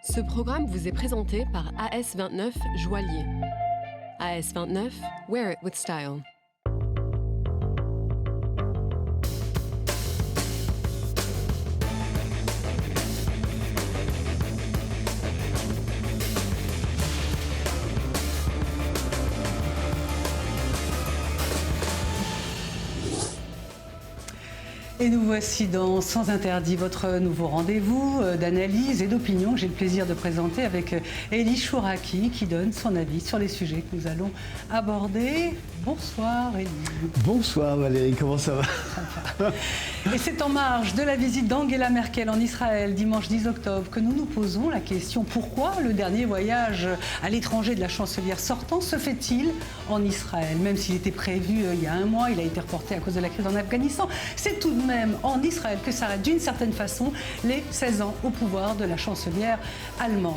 Ce programme vous est présenté par AS29 Joaillier. AS29, wear it with style. Et nous voici dans Sans Interdit, votre nouveau rendez-vous d'analyse et d'opinion que j'ai le plaisir de présenter avec Elie Chouraki qui donne son avis sur les sujets que nous allons aborder. Bonsoir Elie. Bonsoir Valérie, comment ça va? Et c'est en marge de la visite d'Angela Merkel en Israël dimanche 10 octobre que nous nous posons la question: pourquoi le dernier voyage à l'étranger de la chancelière sortante se fait-il en Israël? Même s'il était prévu il y a un mois, il a été reporté à cause de la crise en Afghanistan. C'est tout de même en Israël que s'arrêtent d'une certaine façon les 16 ans au pouvoir de la chancelière allemande.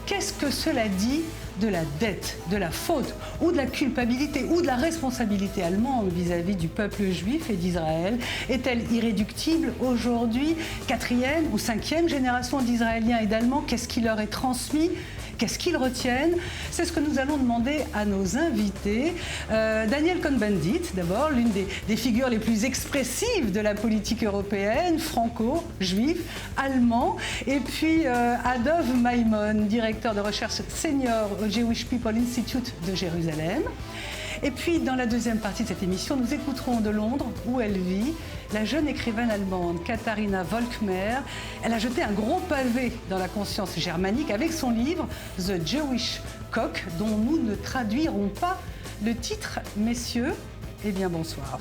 Qu'est-ce que cela dit de la dette, de la faute ou de la culpabilité ou de la responsabilité allemande vis-à-vis du peuple juif et d'Israël? Est-elle irréductible aujourd'hui? Quatrième ou cinquième génération d'Israéliens et d'Allemands, qu'est-ce qui leur est transmis? Qu'est-ce qu'ils retiennent? C'est ce que nous allons demander à nos invités. Daniel Cohn-Bendit, d'abord, l'une des figures les plus expressives de la politique européenne, franco-juif, allemand. Et puis Adolf Maimon, directeur de recherche senior au Jewish People Institute de Jérusalem. Et puis, dans la deuxième partie de cette émission, nous écouterons de Londres, où elle vit, la jeune écrivaine allemande Katharina Volkmer. Elle a jeté un gros pavé dans la conscience germanique avec son livre The Jewish Cock, dont nous ne traduirons pas le titre. Messieurs, eh bien bonsoir.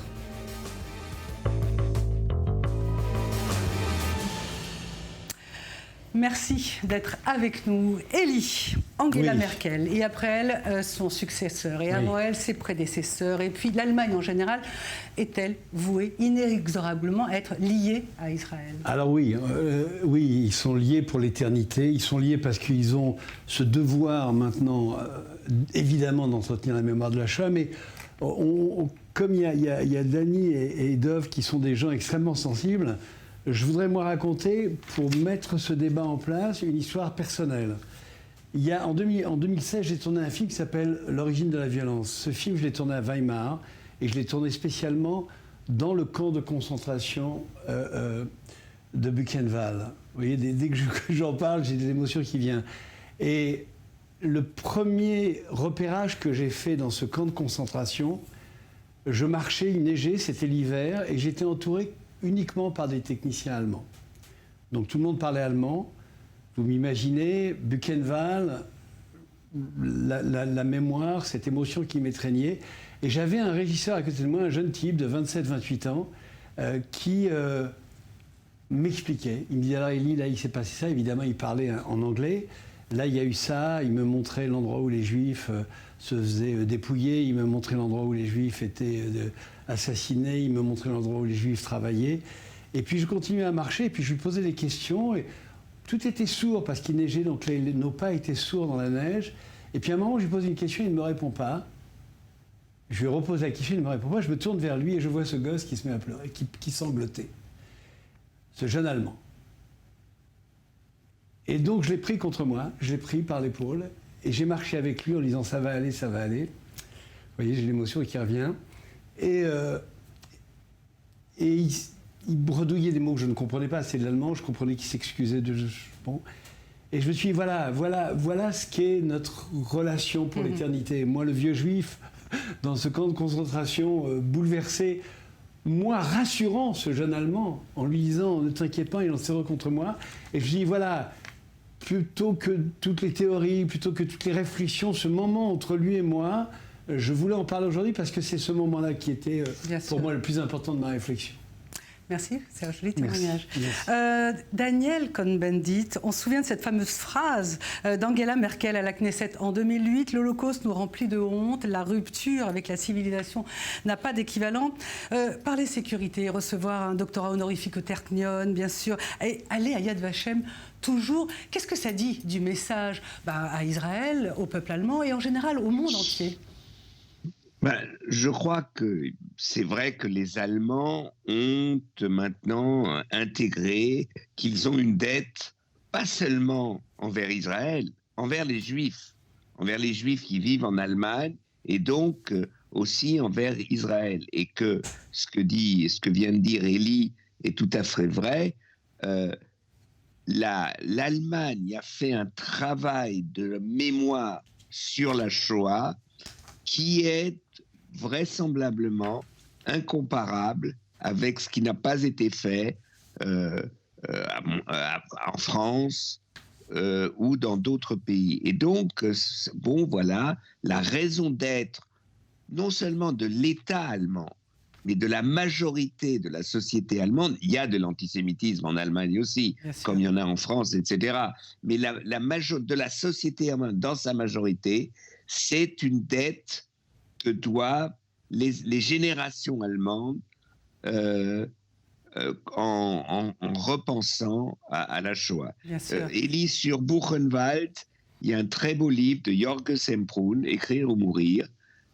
Merci d'être avec nous. Elie, Angela Merkel, et après elle, son successeur, et avant elle, ses prédécesseurs, et puis l'Allemagne en général, est-elle vouée inexorablement à être liée à Israël? Alors oui, ils sont liés pour l'éternité, ils sont liés parce qu'ils ont ce devoir maintenant, évidemment, d'entretenir la mémoire de la Shoah, mais comme il y a Dany et Dov qui sont des gens extrêmement sensibles, je voudrais moi raconter, pour mettre ce débat en place, une histoire personnelle. En 2016, j'ai tourné un film qui s'appelle L'origine de la violence. Ce film, je l'ai tourné à Weimar et je l'ai tourné spécialement dans le camp de concentration de Buchenwald. Vous voyez, dès que j'en parle, j'ai des émotions qui viennent. Et le premier repérage que j'ai fait dans ce camp de concentration, je marchais, il neigeait, c'était l'hiver, et j'étais entouré uniquement par des techniciens allemands. Donc tout le monde parlait allemand. Vous m'imaginez, Buchenwald, la mémoire, cette émotion qui m'étreignait. Et j'avais un régisseur à côté de moi, un jeune type de 27-28 ans, qui m'expliquait. Il me disait: alors Elie, là il s'est passé ça. Évidemment, il parlait en anglais. Là, il y a eu ça. Il me montrait l'endroit où les Juifs se faisaient dépouiller. Il me montrait l'endroit où les Juifs étaient assassinés. Il me montrait l'endroit où les Juifs travaillaient. Et puis, je continuais à marcher. Et puis, je lui posais des questions. Et tout était sourd parce qu'il neigeait. Donc, nos pas étaient sourds dans la neige. Et puis, à un moment, je lui pose une question. Il ne me répond pas. Je lui repose la question. Il ne me répond pas. Je me tourne vers lui et je vois ce gosse qui se met à pleurer, qui sanglotait. Ce jeune Allemand. Et donc, je l'ai pris contre moi, je l'ai pris par l'épaule, et j'ai marché avec lui en disant: ça va aller, ça va aller. Vous voyez, j'ai l'émotion qui revient. Et il bredouillait des mots que je ne comprenais pas, c'est de l'allemand, je comprenais qu'il s'excusait de... Bon. Et je me suis dit, voilà ce qu'est notre relation pour l'éternité. Moi, le vieux juif, dans ce camp de concentration, bouleversé, moi, rassurant ce jeune Allemand, en lui disant: ne t'inquiète pas, il en sera contre moi. Et je me dis, voilà... Plutôt que toutes les théories, plutôt que toutes les réflexions, ce moment entre lui et moi, je voulais en parler aujourd'hui parce que c'est ce moment-là qui était pour moi le plus important de ma réflexion. Merci, c'est un joli témoignage. Daniel Cohn-Bendit, on se souvient de cette fameuse phrase d'Angela Merkel à la Knesset en 2008: l'Holocauste nous remplit de honte, la rupture avec la civilisation n'a pas d'équivalent. Parler sécurité, recevoir un doctorat honorifique au Terknion, bien sûr, et aller à Yad Vashem, toujours. Qu'est-ce que ça dit du message à Israël, au peuple allemand et en général au monde entier? Je crois que c'est vrai que les Allemands ont maintenant intégré qu'ils ont une dette, pas seulement envers Israël, envers les Juifs qui vivent en Allemagne, et donc aussi envers Israël. Et que ce que vient de dire Elie est tout à fait vrai. L'Allemagne a fait un travail de mémoire sur la Shoah qui est vraisemblablement incomparable avec ce qui n'a pas été fait en France ou dans d'autres pays. Et donc, bon, voilà, la raison d'être non seulement de l'État allemand, mais de la majorité de la société allemande. Il y a de l'antisémitisme en Allemagne aussi, comme il y en a en France, etc. Mais de la société allemande dans sa majorité, c'est une dette que doivent les générations allemandes en repensant à la Shoah. Elie, sur Buchenwald, il y a un très beau livre de Jorge Semprún, Écrire ou mourir,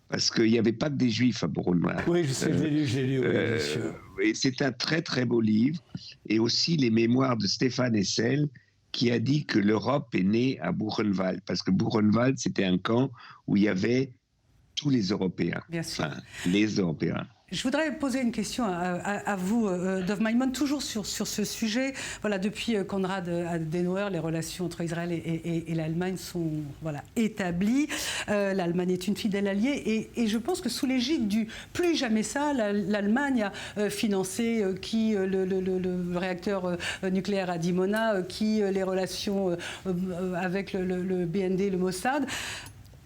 parce qu'il n'y avait pas que des Juifs à Buchenwald. Oui, je l'ai lu, oui, bien sûr. Et c'est un très très beau livre, et aussi les mémoires de Stéphane Hessel, qui a dit que l'Europe est née à Buchenwald, parce que Buchenwald, c'était un camp où il y avait tous les Européens, les Européens. Je voudrais poser une question à vous, Dov Maimon, toujours sur ce sujet. Voilà, depuis Konrad Adenauer, les relations entre Israël et l'Allemagne sont établies. L'Allemagne est une fidèle alliée et je pense que sous l'égide du plus jamais ça, l'Allemagne a financé le réacteur nucléaire à Dimona, les relations avec le BND, le Mossad.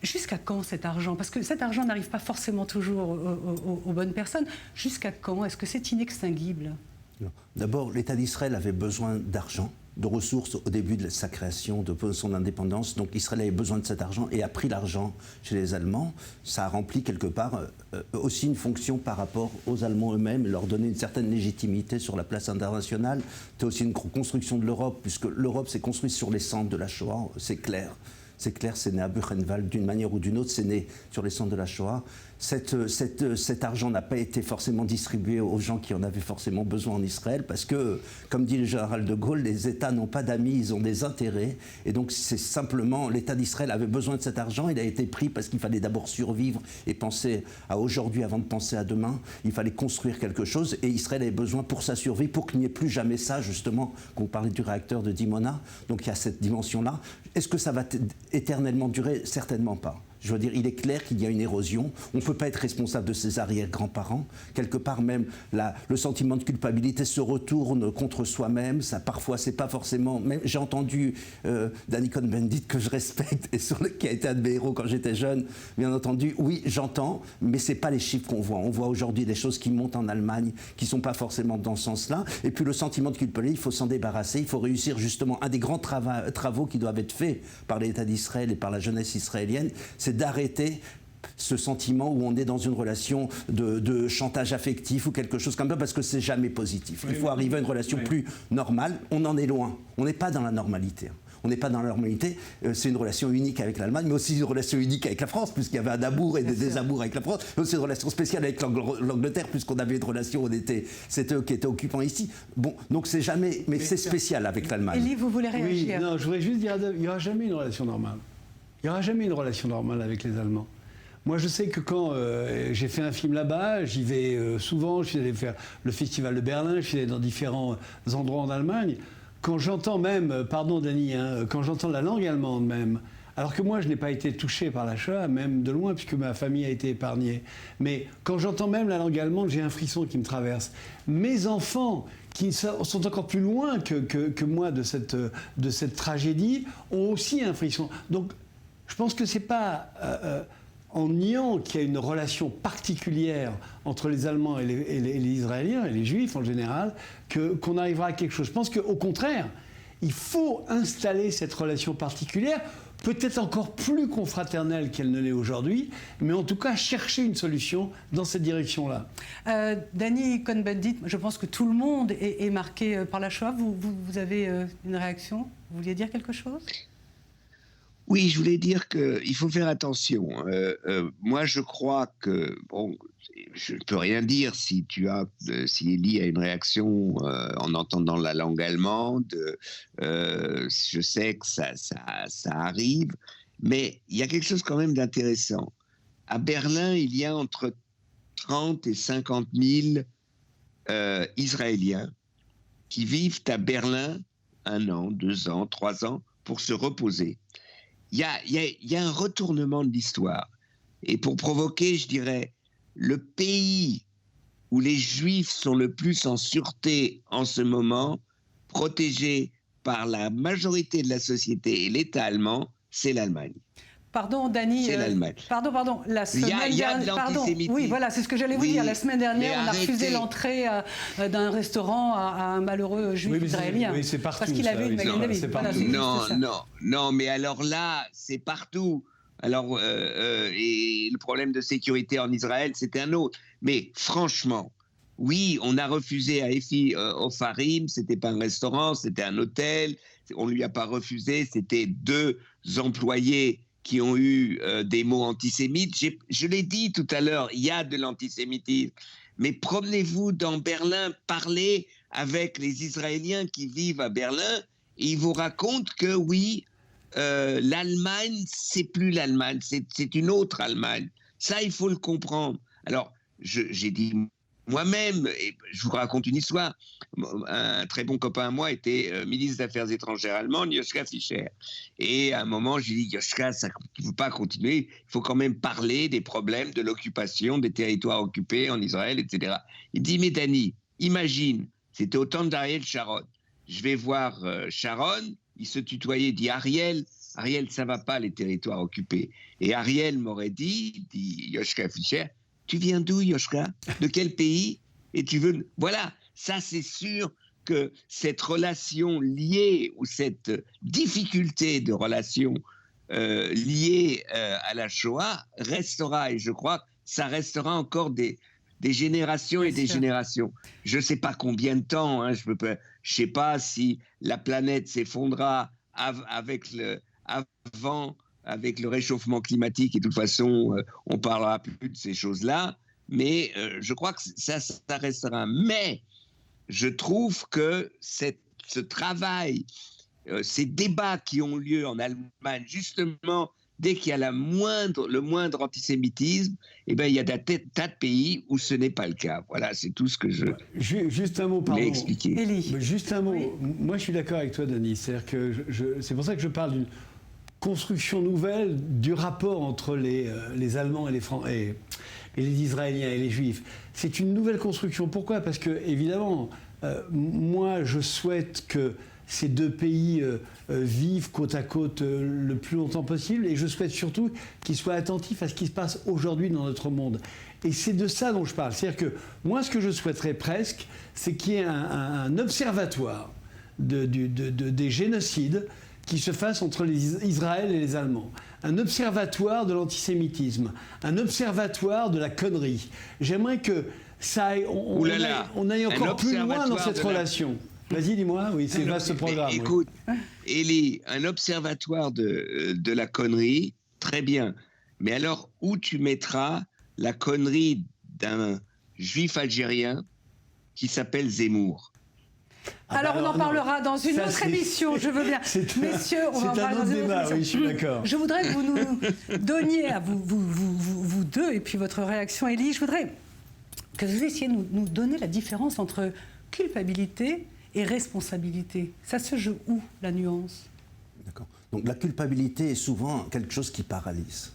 Jusqu'à quand cet argent? Parce que cet argent n'arrive pas forcément toujours aux bonnes personnes. Jusqu'à quand? Est-ce que c'est inextinguible? D'abord, l'État d'Israël avait besoin d'argent, de ressources au début de sa création, de son indépendance. Donc Israël avait besoin de cet argent et a pris l'argent chez les Allemands. Ça a rempli quelque part aussi une fonction par rapport aux Allemands eux-mêmes, leur donner une certaine légitimité sur la place internationale. C'est aussi une construction de l'Europe, puisque l'Europe s'est construite sur les cendres de la Shoah, c'est clair. C'est clair, c'est né à Buchenwald d'une manière ou d'une autre, c'est né sur les cendres de la Shoah. Cet argent n'a pas été forcément distribué aux gens qui en avaient forcément besoin en Israël parce que, comme dit le général de Gaulle, les États n'ont pas d'amis, ils ont des intérêts. Et donc c'est simplement, l'État d'Israël avait besoin de cet argent, il a été pris parce qu'il fallait d'abord survivre et penser à aujourd'hui avant de penser à demain. Il fallait construire quelque chose et Israël avait besoin pour sa survie, pour qu'il n'y ait plus jamais ça, justement, qu'on parlait du réacteur de Dimona. Donc il y a cette dimension-là. Est-ce que ça va éternellement durer? Certainement pas. Je veux dire, il est clair qu'il y a une érosion. On ne peut pas être responsable de ses arrière-grands-parents. Quelque part même, le sentiment de culpabilité se retourne contre soi-même. Ça, parfois, c'est pas forcément... J'ai entendu Danny Cohn-Bendit, que je respecte, et qui a été un de mes héros quand j'étais jeune. Bien entendu, oui, j'entends, mais c'est pas les chiffres qu'on voit. On voit aujourd'hui des choses qui montent en Allemagne, qui sont pas forcément dans ce sens-là. Et puis le sentiment de culpabilité, il faut s'en débarrasser. Il faut réussir justement un des grands travaux qui doivent être faits par l'État d'Israël et par la jeunesse israélienne, c'est d'arrêter ce sentiment où on est dans une relation de chantage affectif ou quelque chose comme ça, parce que c'est jamais positif. Il faut arriver à une relation plus normale. On en est loin. On n'est pas dans la normalité. On n'est pas dans la normalité. C'est une relation unique avec l'Allemagne, mais aussi une relation unique avec la France, puisqu'il y avait un amour et des désamours avec la France. Mais aussi une relation spéciale avec l'Angleterre, puisqu'on avait une relation où c'était eux qui étaient occupants ici. Bon, donc c'est jamais... Mais c'est spécial avec l'Allemagne. Elie, vous voulez réagir? Oui, non, je voudrais juste dire, il n'y aura jamais une relation normale. Il n'y aura jamais une relation normale avec les Allemands. Moi, je sais que quand j'ai fait un film là-bas, j'y vais souvent, je suis allé faire le festival de Berlin, je suis allé dans différents endroits en Allemagne. Quand j'entends même, pardon Dany, quand j'entends la langue allemande même, alors que moi je n'ai pas été touché par la Shoah, même de loin, puisque ma famille a été épargnée, mais quand j'entends même la langue allemande, j'ai un frisson qui me traverse. Mes enfants, qui sont encore plus loin que moi de cette tragédie, ont aussi un frisson. Donc, je pense que c'est pas en niant qu'il y a une relation particulière entre les Allemands et les Israéliens, et les Juifs en général, qu'on arrivera à quelque chose. Je pense qu'au contraire, il faut installer cette relation particulière, peut-être encore plus confraternelle qu'elle ne l'est aujourd'hui, mais en tout cas chercher une solution dans cette direction-là. Danny Cohn-Bendit, je pense que tout le monde est marqué par la Shoah. Vous avez une réaction? Vous vouliez dire quelque chose? Oui, je voulais dire qu'il faut faire attention. Moi, je crois que, bon, je ne peux rien dire si si Elie a une réaction en entendant la langue allemande. Je sais que ça arrive, mais il y a quelque chose quand même d'intéressant. À Berlin, il y a entre 30 et 50 000 Israéliens qui vivent à Berlin 1 an, 2 ans, 3 ans pour se reposer. Il y a un retournement de l'histoire. Et pour provoquer, je dirais, le pays où les Juifs sont le plus en sûreté en ce moment, protégés par la majorité de la société et l'État allemand, c'est l'Allemagne. Pardon, Dany. C'est l'Allemagne. Pardon. La semaine il y a de l'antisémitisme. Oui, voilà, c'est ce que j'allais vous dire. La semaine dernière, on a refusé l'entrée d'un restaurant à un malheureux juif israélien. Oui, c'est partout. Parce qu'il avait une Magen David. Non, mais alors là, c'est partout. Alors, et le problème de sécurité en Israël, c'était un autre. Mais franchement, oui, on a refusé à Efi Ofarim, c'était pas un restaurant, c'était un hôtel. On lui a pas refusé, c'était 2 employés qui ont eu des mots antisémites. Je l'ai dit tout à l'heure, il y a de l'antisémitisme. Mais promenez-vous dans Berlin, parlez avec les Israéliens qui vivent à Berlin, et ils vous racontent que oui, l'Allemagne, c'est plus l'Allemagne, c'est une autre Allemagne. Ça, il faut le comprendre. Alors, j'ai dit moi-même, et je vous raconte une histoire, un très bon copain à moi était ministre des Affaires étrangères allemand, Joschka Fischer. Et à un moment, j'ai dit, Joschka, ça ne peut pas continuer, il faut quand même parler des problèmes de l'occupation des territoires occupés en Israël, etc. Il dit, mais Dany, imagine, c'était au temps d'Ariel Sharon. Je vais voir Sharon, il se tutoyait, dit Ariel, ça ne va pas les territoires occupés. Et Ariel m'aurait dit Joschka Fischer, tu viens d'où, Joschka? De quel pays? Et tu veux... Voilà, ça c'est sûr que cette relation liée, ou cette difficulté de relation liée à la Shoah restera, et je crois que ça restera encore des générations et des générations. Je ne sais pas combien de temps, hein, je ne sais pas si la planète s'effondrera avec le réchauffement climatique, et de toute façon, on ne parlera plus de ces choses-là, mais je crois que ça restera. Mais je trouve que ce travail, ces débats qui ont lieu en Allemagne, justement, dès qu'il y a le moindre antisémitisme, eh ben, il y a des tas de pays où ce n'est pas le cas. Voilà, c'est tout ce que je juste un mot, pardon. voulais expliquer. Élie. Juste un mot. Oui. Moi, je suis d'accord avec toi, Dany. C'est-à-dire que c'est pour ça que je parle d'une construction nouvelle du rapport entre les Allemands et les Israéliens et les Juifs. C'est une nouvelle construction. Pourquoi? Parce que, évidemment, moi, je souhaite que ces 2 pays vivent côte à côte le plus longtemps possible, et je souhaite surtout qu'ils soient attentifs à ce qui se passe aujourd'hui dans notre monde. Et c'est de ça dont je parle. C'est-à-dire que moi, ce que je souhaiterais presque, c'est qu'il y ait un observatoire des génocides qui se fasse entre Israël et les Allemands. Un observatoire de l'antisémitisme, un observatoire de la connerie. J'aimerais que ça aille, on aille encore plus loin dans cette relation. Vas-y, dis-moi, oui, c'est vaste programme. Écoute, Élie, un observatoire de la connerie, très bien. Mais alors, où tu mettras la connerie d'un juif algérien qui s'appelle Zemmour? Alors, on en parlera dans une autre émission, je veux bien. Messieurs, on va en parler dans une autre émission. Oui, je suis d'accord. Je voudrais que vous nous donniez, à vous deux, et puis votre réaction, Élie, je voudrais que vous essayiez de nous donner la différence entre culpabilité et responsabilité. Ça se joue où, la nuance? D'accord. Donc la culpabilité est souvent quelque chose qui paralyse.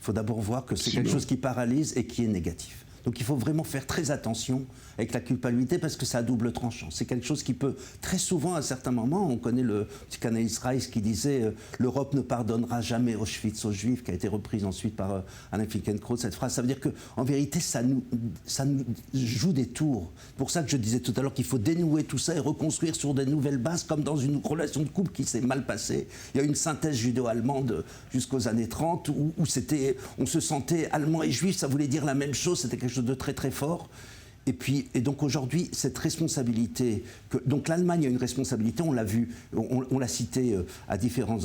Il faut d'abord voir que c'est quelque chose qui paralyse et qui est négatif. Donc il faut vraiment faire très attention avec la culpabilité, parce que c'est à double tranchant. C'est quelque chose qui peut, très souvent, à certains moments, on connaît le psychanalyste Reich qui disait « L'Europe ne pardonnera jamais Auschwitz aux Juifs », qui a été reprise ensuite par Alain Finkielkraut, cette phrase. Ça veut dire qu'en vérité, ça nous joue des tours. C'est pour ça que je disais tout à l'heure qu'il faut dénouer tout ça et reconstruire sur de nouvelles bases, comme dans une relation de couple qui s'est mal passée. Il y a une synthèse judéo-allemande jusqu'aux années 30 où on se sentait allemand et juif, ça voulait dire la même chose, c'était quelque chose de très très fort. Et donc aujourd'hui, cette responsabilité, donc l'Allemagne a une responsabilité, on l'a vu, on l'a cité à différents,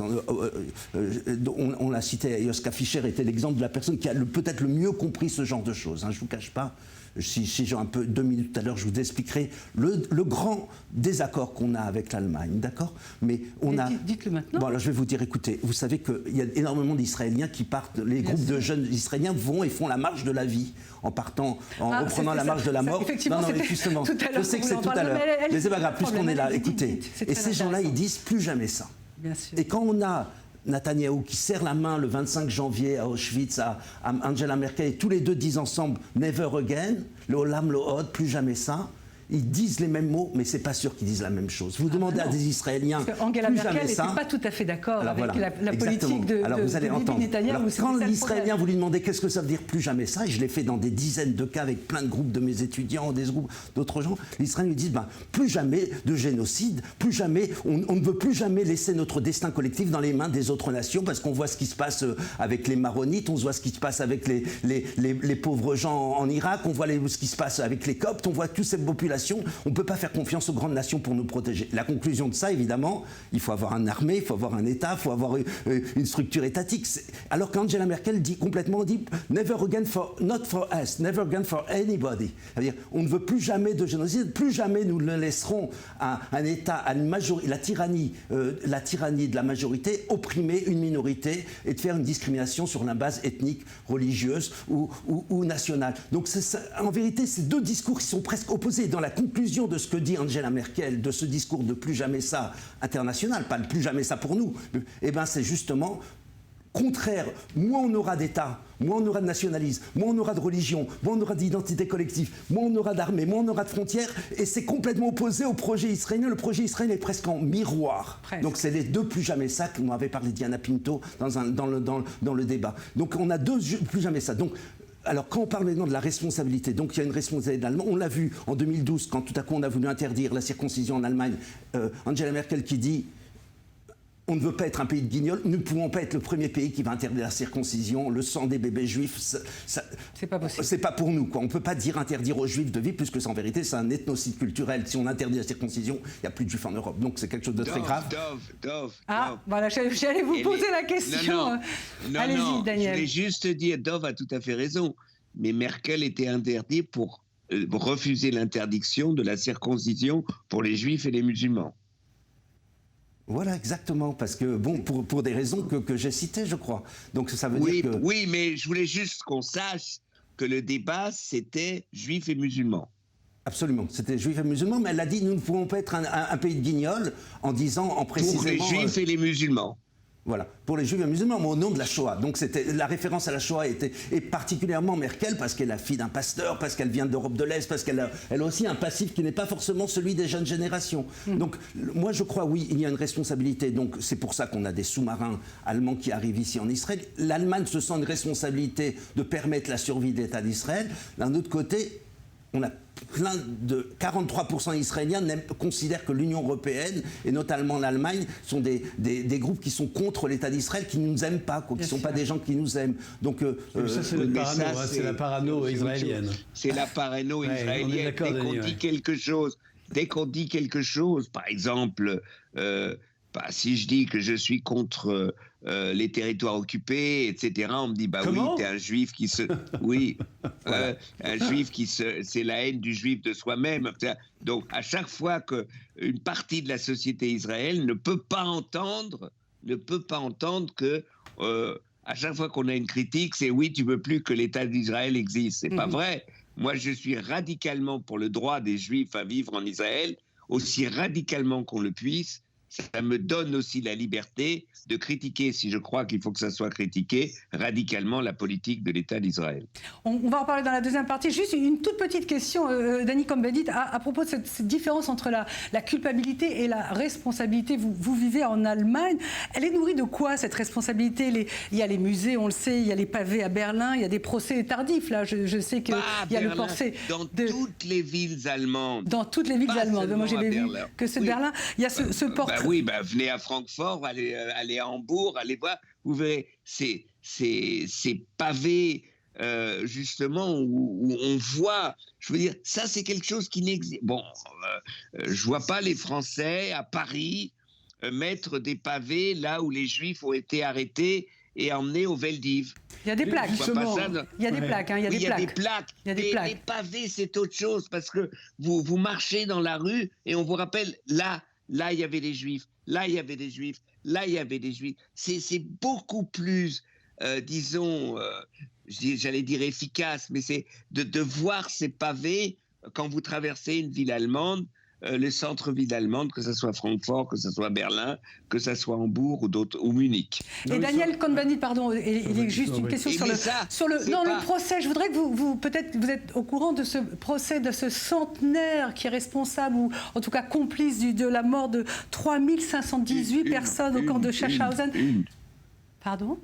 on l'a cité, Joschka Fischer était l'exemple de la personne qui a peut-être le mieux compris ce genre de choses, hein, je ne vous cache pas. Si j'ai un peu 2 minutes tout à l'heure, je vous expliquerai le grand désaccord qu'on a avec l'Allemagne, d'accord? Mais on a. Dites-le maintenant. Bon, alors je vais vous dire, écoutez, vous savez qu'il y a énormément d'Israéliens qui partent, les groupes de jeunes Israéliens vont et font la marche de la vie, en reprenant la marche de la mort. Effectivement, non, mais justement, je sais que c'est tout à l'heure. Mais c'est pas grave, puisqu'on est là, écoutez. Et ces gens-là, ils disent plus jamais ça. Bien sûr. Et quand on a Netanyahou qui serre la main le 25 janvier à Auschwitz à Angela Merkel et tous les deux disent ensemble « Never again », le Olam, le Hod, plus jamais ça. Ils disent les mêmes mots, mais c'est pas sûr qu'ils disent la même chose. Vous demandez à des Israéliens, parce Angela Merkel n'était pas tout à fait d'accord avec la politique de Netanyahou. Quand l'Israélien, vous lui demandez qu'est-ce que ça veut dire plus jamais ça, et je l'ai fait dans des dizaines de cas avec plein de groupes de mes étudiants, des groupes d'autres gens, les Israéliens lui disent plus jamais de génocide, plus jamais, on ne veut plus jamais laisser notre destin collectif dans les mains des autres nations, parce qu'on voit ce qui se passe avec les Maronites, on voit ce qui se passe avec les pauvres gens en Irak, on voit ce qui se passe avec les Coptes, on voit toutes ces populations. On ne peut pas faire confiance aux grandes nations pour nous protéger. La conclusion de ça, évidemment, il faut avoir une armée, il faut avoir un État, il faut avoir une structure étatique. Alors qu'Angela Merkel dit complètement, never again not for us, never again for anybody. C'est-à-dire, on ne veut plus jamais de génocide, plus jamais nous ne laisserons un État, à une majorité, la tyrannie de la majorité, opprimer une minorité et de faire une discrimination sur la base ethnique, religieuse ou nationale. Donc, en vérité, ces deux discours qui sont presque opposés. Dans la conclusion de ce que dit Angela Merkel, de ce discours de plus jamais ça international, pas le plus jamais ça pour nous, eh ben c'est justement contraire. Moins on aura d'État, moins on aura de nationalisme, moins on aura de religion, moins on aura d'identité collective, moins on aura d'armée, moins on aura de frontières, et c'est complètement opposé au projet israélien. Le projet israélien est presque en miroir. Presque. Donc c'est les deux plus jamais ça, qu'on avait parlé Diana Pinto dans le débat. Donc on a deux plus jamais ça. Donc, alors, quand on parle maintenant de la responsabilité, donc il y a une responsabilité d'Allemand. On l'a vu en 2012, quand tout à coup on a voulu interdire la circoncision en Allemagne. Angela Merkel qui dit « On ne veut pas être un pays de guignols, nous ne pouvons pas être le premier pays qui va interdire la circoncision, le sang des bébés juifs, c'est pas possible. C'est pas pour nous, quoi. On ne peut pas dire interdire aux juifs de vivre, puisque en vérité c'est un ethnocide culturel. Si on interdit la circoncision, il n'y a plus de juifs en Europe. Donc c'est quelque chose de très grave. Voilà, j'allais vous poser la question. Allez-y, Daniel. Je voulais juste dire, Dov a tout à fait raison, mais Merkel était interdite pour refuser l'interdiction de la circoncision pour les juifs et les musulmans. Voilà, exactement, parce que, bon, pour des raisons que j'ai citées, je crois. Donc ça veut dire que... Oui, mais je voulais juste qu'on sache que le débat, c'était juifs et musulmans. Absolument, c'était juifs et musulmans, mais elle a dit nous ne pouvons pas être un pays de guignols en disant, en précisément... Pour les juifs et les musulmans. Voilà, pour les juifs et musulmans, mais au nom de la Shoah. Donc la référence à la Shoah et particulièrement Merkel, parce qu'elle est la fille d'un pasteur, parce qu'elle vient d'Europe de l'Est, parce qu'elle a aussi un passif qui n'est pas forcément celui des jeunes générations. Donc moi je crois, oui, il y a une responsabilité. Donc c'est pour ça qu'on a des sous-marins allemands qui arrivent ici en Israël. L'Allemagne se sent une responsabilité de permettre la survie de l'État d'Israël. D'un autre côté, on a plein de 43% israéliens considèrent que l'Union européenne et notamment l'Allemagne sont des groupes qui sont contre l'État d'Israël, qui ne nous aiment pas, qui ne sont pas des gens qui nous aiment. Donc ça c'est la parano israélienne. C'est la parano israélienne. Dès qu'on dit quelque chose, par exemple, si je dis que je suis contre les territoires occupés, etc., on me dit oui, t'es un juif qui se... Oui, un juif qui se... C'est la haine du juif de soi-même. Donc, à chaque fois qu'une partie de la société israélienne ne peut pas entendre que... à chaque fois qu'on a une critique, c'est oui, tu veux plus que l'État d'Israël existe. C'est pas vrai. Moi, je suis radicalement pour le droit des Juifs à vivre en Israël, aussi radicalement qu'on le puisse. Ça me donne aussi la liberté de critiquer, si je crois qu'il faut que ça soit critiqué, radicalement la politique de l'État d'Israël. On va en parler dans la deuxième partie. Juste une toute petite question, Dani Cohn-Bendit, à propos de cette différence entre la culpabilité et la responsabilité. Vous vivez en Allemagne. Elle est nourrie de quoi, cette responsabilité? Il y a les musées, on le sait, il y a les pavés à Berlin, il y a des procès tardifs. Là, je sais qu'il y a le procès... toutes les villes allemandes. Dans toutes les villes allemandes. Moi, j'ai vu que c'est Berlin. Il y a ce portrait... venez à Francfort, allez à Hambourg, allez voir, vous verrez, ces pavés justement, où on voit, je veux dire, ça c'est quelque chose qui n'existe. Bon, je vois pas les Français à Paris mettre des pavés là où les Juifs ont été arrêtés et emmenés au Veldiv. Il y a des plaques. Il y a des plaques. Il y a des plaques. Les pavés, c'est autre chose parce que vous marchez dans la rue et on vous rappelle, là, il y avait des Juifs, là, il y avait des Juifs, là, il y avait des Juifs. C'est beaucoup plus, disons, j'allais dire efficace, mais c'est de voir ces pavés quand vous traversez une ville allemande, les centres-villes allemandes, que ce soit Francfort, que ce soit Berlin, que ce soit Hambourg ou Munich. Et Daniel Cohn-Bendit, pardon, il y a juste une question sur le procès. Je voudrais que vous peut-être vous êtes au courant de ce procès, de ce centenaire qui est responsable, ou en tout cas complice de la mort de 3518 personnes au camp de Schaffhausen. Pardon ?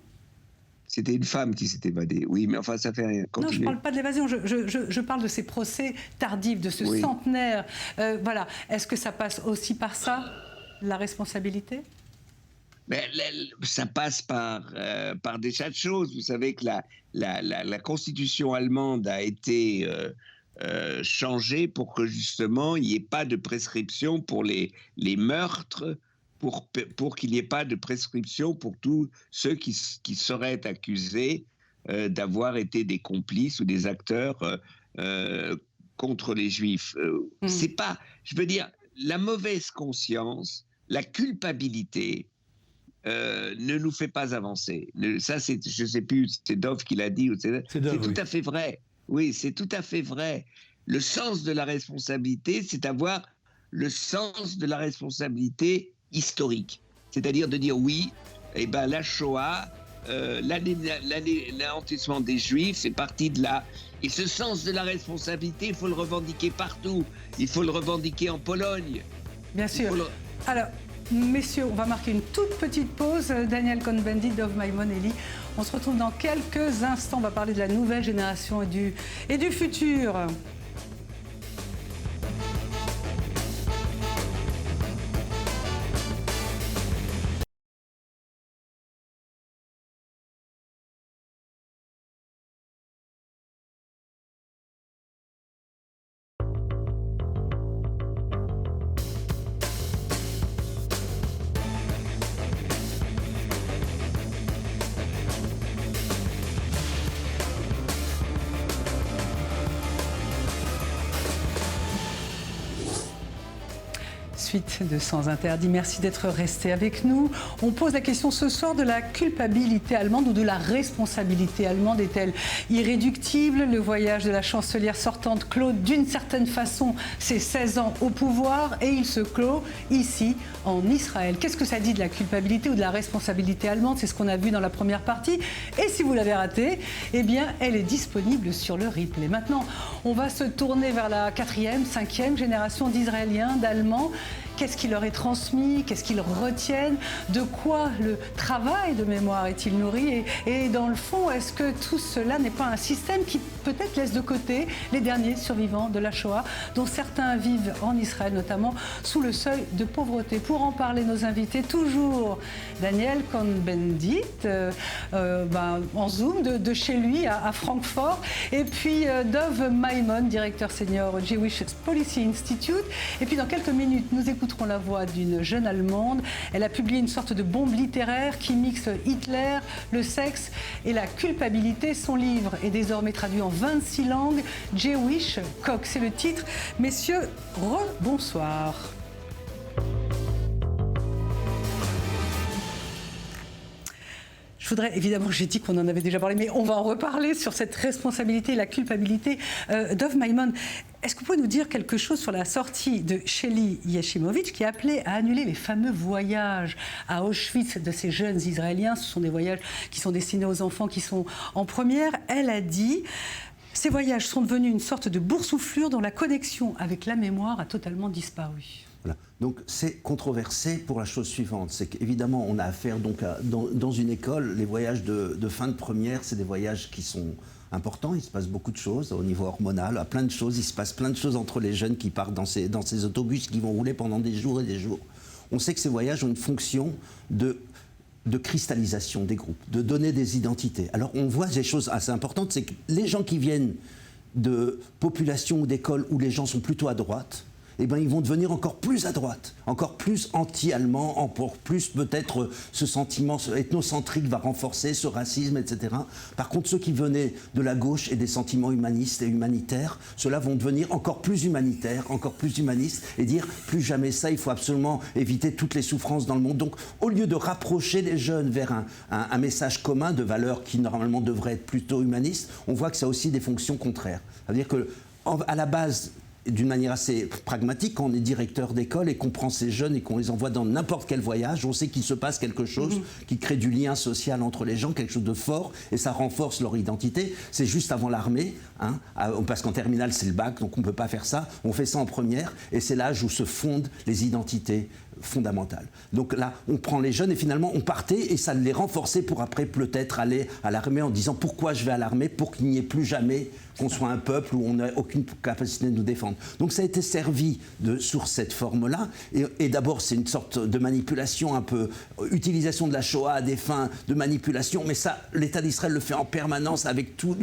C'était une femme qui s'est évadée. Oui, mais enfin, ça fait rien. Continuez. Non, je ne parle pas de l'évasion. Je parle de ces procès tardifs, de ce centenaire. Voilà. Est-ce que ça passe aussi par ça, la responsabilité ? Mais ça passe par des tas de choses. Vous savez que la constitution allemande a été changée pour que, justement, il n'y ait pas de prescription pour les meurtres, pour qu'il n'y ait pas de prescription pour tous ceux qui seraient accusés d'avoir été des complices ou des acteurs contre les Juifs. C'est pas, je veux dire, la mauvaise conscience, la culpabilité ne nous fait pas avancer. Ça, je ne sais plus, c'est Dov qui l'a dit. C'est tout à fait vrai. Oui, c'est tout à fait vrai. Le sens de la responsabilité, c'est avoir le sens de la responsabilité historique, c'est-à-dire de dire oui, la Shoah, l'anéantissement des Juifs, c'est parti de là. Et ce sens de la responsabilité, il faut le revendiquer partout. Il faut le revendiquer en Pologne. Bien sûr. Alors, messieurs, on va marquer une toute petite pause. Daniel Cohn-Bendit, Dov Maimon, Elie. On se retrouve dans quelques instants. On va parler de la nouvelle génération et du futur. Suite de Sans Interdit. Merci d'être resté avec nous. On pose la question ce soir de la culpabilité allemande ou de la responsabilité allemande. Est-elle irréductible ? Le voyage de la chancelière sortante clôt d'une certaine façon ses 16 ans au pouvoir et il se clôt ici en Israël. Qu'est-ce que ça dit de la culpabilité ou de la responsabilité allemande ? C'est ce qu'on a vu dans la première partie. Et si vous l'avez raté, eh bien, elle est disponible sur le replay. Maintenant, on va se tourner vers la 4e, 5e génération d'Israéliens, d'Allemands. Qu'est-ce qui leur est transmis? Qu'est-ce qu'ils retiennent? De quoi le travail de mémoire est-il nourri? Et dans le fond, est-ce que tout cela n'est pas un système qui peut-être laisse de côté les derniers survivants de la Shoah, dont certains vivent en Israël, notamment sous le seuil de pauvreté? Pour en parler, nos invités, toujours Daniel Cohn-Bendit, en Zoom, de chez lui à Francfort, et puis Dov Maimon, directeur senior Jewish Policy Institute. Et puis dans quelques minutes, nous écouterons la voix d'une jeune Allemande. Elle a publié une sorte de bombe littéraire qui mixe Hitler, le sexe et la culpabilité. Son livre est désormais traduit en 26 langues. Jewish Cock, c'est le titre. Messieurs, bonsoir. Je voudrais, évidemment, j'ai dit qu'on en avait déjà parlé, mais on va en reparler sur cette responsabilité, la culpabilité. Dov Maimon, est-ce que vous pouvez nous dire quelque chose sur la sortie de Shelly Yeshimowitz qui appelait à annuler les fameux voyages à Auschwitz de ces jeunes Israéliens? Ce sont des voyages qui sont destinés aux enfants qui sont en première. Elle a dit: ces voyages sont devenus une sorte de boursouflure dont la connexion avec la mémoire a totalement disparu. Voilà. Donc c'est controversé pour la chose suivante, c'est qu'évidemment on a affaire donc dans une école, les voyages de fin de première, c'est des voyages qui sont importants, il se passe beaucoup de choses au niveau hormonal, plein de choses, il se passe plein de choses entre les jeunes qui partent dans ces autobus qui vont rouler pendant des jours et des jours. On sait que ces voyages ont une fonction de de cristallisation des groupes, de donner des identités. Alors on voit des choses assez importantes, c'est que les gens qui viennent de populations ou d'écoles où les gens sont plutôt à droite, eh ben, ils vont devenir encore plus à droite, encore plus anti-allemand, encore plus peut-être ce sentiment ethnocentrique va renforcer ce racisme, etc. Par contre, ceux qui venaient de la gauche et des sentiments humanistes et humanitaires, ceux-là vont devenir encore plus humanitaires, encore plus humanistes et dire plus jamais ça, il faut absolument éviter toutes les souffrances dans le monde. Donc, au lieu de rapprocher les jeunes vers un message commun de valeurs qui normalement devraient être plutôt humanistes, on voit que ça a aussi des fonctions contraires. C'est-à-dire qu'à la base, d'une manière assez pragmatique, quand on est directeur d'école et qu'on prend ces jeunes et qu'on les envoie dans n'importe quel voyage, on sait qu'il se passe quelque chose qui crée du lien social entre les gens, quelque chose de fort, et ça renforce leur identité. C'est juste avant l'armée, hein, parce qu'en terminale c'est le bac, donc on ne peut pas faire ça. On fait ça en première, et c'est l'âge où se fondent les identités fondamentales. Donc là, on prend les jeunes et finalement on partait et ça les renforçait pour après peut-être aller à l'armée en disant pourquoi je vais à l'armée, pour qu'il n'y ait plus jamais qu'on soit un peuple où on n'a aucune capacité de nous défendre. Donc ça a été servi sur cette forme-là. Et d'abord, c'est une sorte de manipulation, un peu utilisation de la Shoah à des fins de manipulation. Mais ça, l'État d'Israël le fait en permanence avec tout.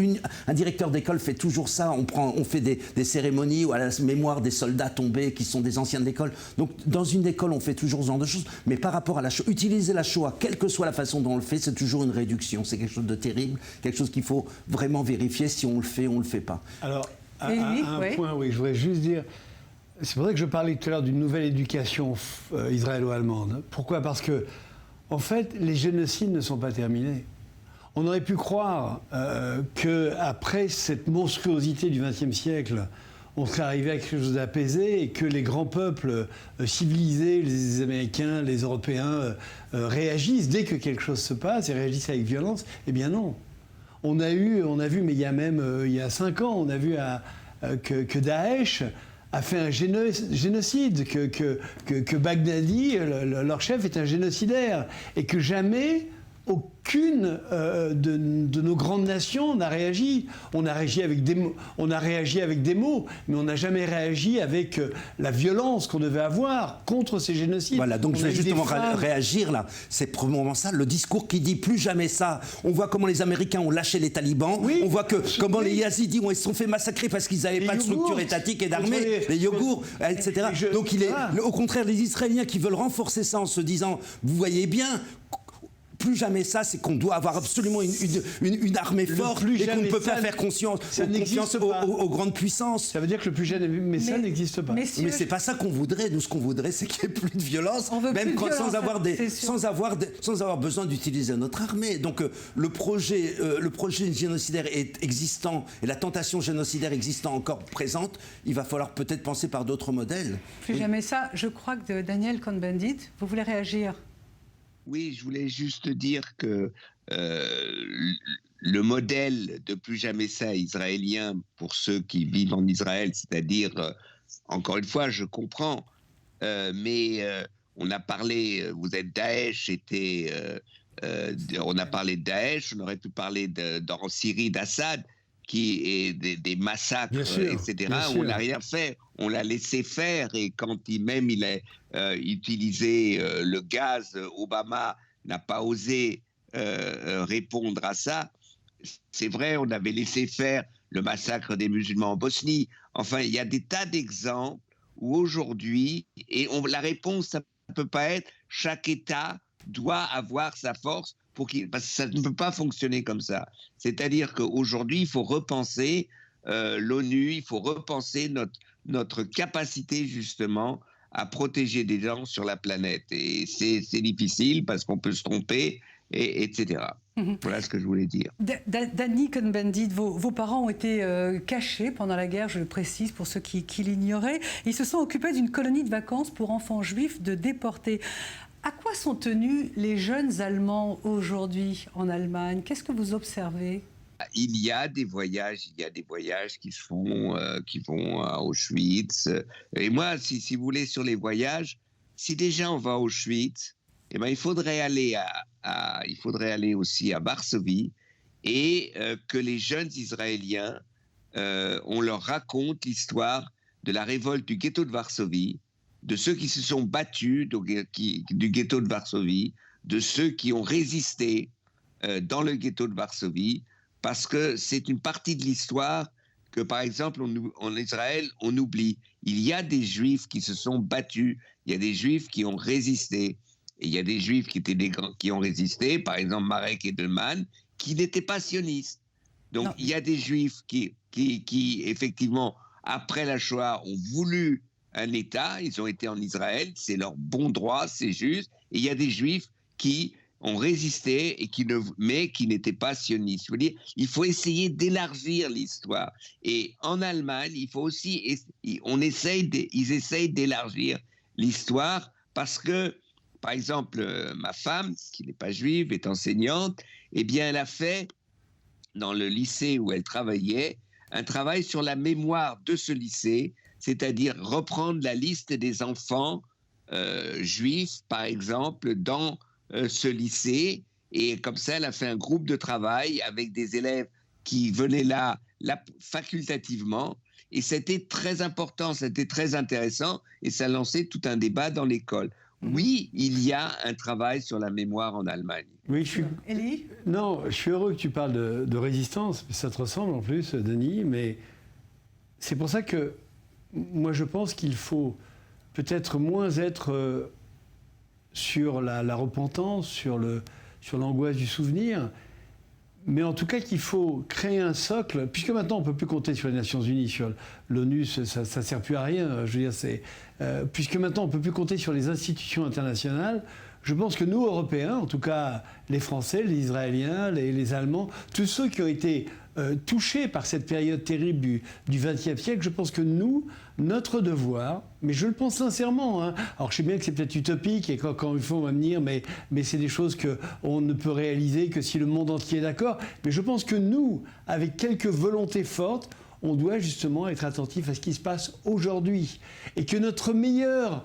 Un directeur d'école fait toujours ça. On fait des cérémonies à la mémoire des soldats tombés qui sont des anciens de l'école. Donc dans une école, on fait toujours ce genre de choses. Mais par rapport à la Shoah, utiliser la Shoah, quelle que soit la façon dont on le fait, c'est toujours une réduction. C'est quelque chose de terrible, quelque chose qu'il faut vraiment vérifier. Si on le fait, on le fait pas. Alors, un point, oui, je voudrais juste dire, c'est pour ça que je parlais tout à l'heure d'une nouvelle éducation israélo-allemande. Pourquoi ? Parce que, en fait, les génocides ne sont pas terminés. On aurait pu croire qu'après cette monstruosité du XXe siècle, on serait arrivé à quelque chose d'apaisé et que les grands peuples civilisés, les Américains, les Européens, réagissent dès que quelque chose se passe et réagissent avec violence. Eh bien non. On a vu, mais il y a 5 ans, on a vu que Daesh a fait un génocide, que Baghdadi, leur chef, est un génocidaire, et que jamais aucune de nos grandes nations n'a réagi. On a réagi avec des mots, mais on n'a jamais réagi avec la violence qu'on devait avoir contre ces génocides. Voilà, donc je vais justement réagir là. C'est probablement ça, le discours qui dit plus jamais ça. On voit comment les Américains ont lâché les talibans. Oui, on voit comment les Yazidis se sont fait massacrer parce qu'ils n'avaient pas de structure étatique et d'armée, les yogourts, etc. Donc au contraire, les Israéliens qui veulent renforcer ça en se disant, vous voyez bien, plus jamais ça, c'est qu'on doit avoir absolument une armée forte et qu'on ne peut pas faire confiance aux grandes puissances. Ça veut dire que le plus jamais ça n'existe pas. Mais c'est pas ça qu'on voudrait. Nous, ce qu'on voudrait, c'est qu'il n'y ait plus de violence, même sans avoir besoin d'utiliser notre armée. Donc le projet génocidaire est existant et la tentation génocidaire existant encore présente. Il va falloir peut-être penser par d'autres modèles. Plus jamais ça. Je crois que Daniel Cohn-Bendit, vous voulez réagir ? Oui, je voulais juste dire que le modèle de plus jamais ça israélien pour ceux qui vivent en Israël, c'est-à-dire, encore une fois, je comprends, mais on a parlé, vous êtes Daesh, on a parlé de Daesh, on aurait pu parler en Syrie d'Assad, qui est des massacres, etc., où on n'a rien fait. On l'a laissé faire, et quand il a utilisé le gaz, Obama n'a pas osé répondre à ça. C'est vrai, on avait laissé faire le massacre des musulmans en Bosnie. Enfin, il y a des tas d'exemples où aujourd'hui, la réponse, ça ne peut pas être chaque État doit avoir sa force, parce que ça ne peut pas fonctionner comme ça. C'est-à-dire qu'aujourd'hui, il faut repenser l'ONU, il faut repenser notre capacité justement à protéger des gens sur la planète. Et c'est difficile parce qu'on peut se tromper, etc. Voilà ce que je voulais dire. Danny Cohn-Bendit, vos parents ont été cachés pendant la guerre, je le précise pour ceux qui l'ignoraient. Ils se sont occupés d'une colonie de vacances pour enfants juifs de déportés. À quoi sont tenus les jeunes Allemands aujourd'hui en Allemagne ? Qu'est-ce que vous observez ? Il y a des voyages qui se font, qui vont à Auschwitz. Et moi, si vous voulez, sur les voyages, si déjà on va à Auschwitz, eh ben, il faudrait aller aussi à Varsovie, et que les jeunes Israéliens, on leur raconte l'histoire de la révolte du ghetto de Varsovie, de ceux qui se sont battus du ghetto de Varsovie, de ceux qui ont résisté dans le ghetto de Varsovie, parce que c'est une partie de l'histoire que, par exemple, en Israël, on oublie. Il y a des Juifs qui se sont battus, il y a des Juifs qui ont résisté, et il y a des Juifs qui ont résisté, par exemple Marek Edelman, qui n'étaient pas sionistes. Donc il y a des Juifs qui, effectivement, après la Shoah, ont voulu un État, ils ont été en Israël, c'est leur bon droit, c'est juste, et il y a des Juifs qui ont résisté et mais qui n'étaient pas sionistes. Je veux dire, il faut essayer d'élargir l'histoire. Et en Allemagne, il faut aussi, ils essayent d'élargir l'histoire parce que, par exemple, ma femme, qui n'est pas juive, est enseignante, eh bien, elle a fait, dans le lycée où elle travaillait, un travail sur la mémoire de ce lycée, c'est-à-dire reprendre la liste des enfants juifs, par exemple, dans ce lycée, et comme ça elle a fait un groupe de travail avec des élèves qui venaient là facultativement, et c'était très important, c'était très intéressant, et ça lançait tout un débat dans l'école. Oui, il y a un travail sur la mémoire en Allemagne. Oui, Élie ? Non, je suis heureux que tu parles de résistance, ça te ressemble en plus, Denis, mais c'est pour ça que moi je pense qu'il faut peut-être moins être sur la repentance, sur l'angoisse du souvenir, mais en tout cas qu'il faut créer un socle, puisque maintenant on ne peut plus compter sur les Nations Unies, sur l'ONU, ça ne sert plus à rien, je veux dire, puisque maintenant on ne peut plus compter sur les institutions internationales. Je pense que nous, Européens, en tout cas les Français, les Israéliens, les Allemands, tous ceux qui ont été touchés par cette période terrible du XXe siècle, je pense que nous, notre devoir, mais je le pense sincèrement, hein, alors je sais bien que c'est peut-être utopique et quand il faut me dire, mais c'est des choses qu'on ne peut réaliser que si le monde entier est d'accord, mais je pense que nous, avec quelques volontés fortes, on doit justement être attentif à ce qui se passe aujourd'hui et que notre meilleure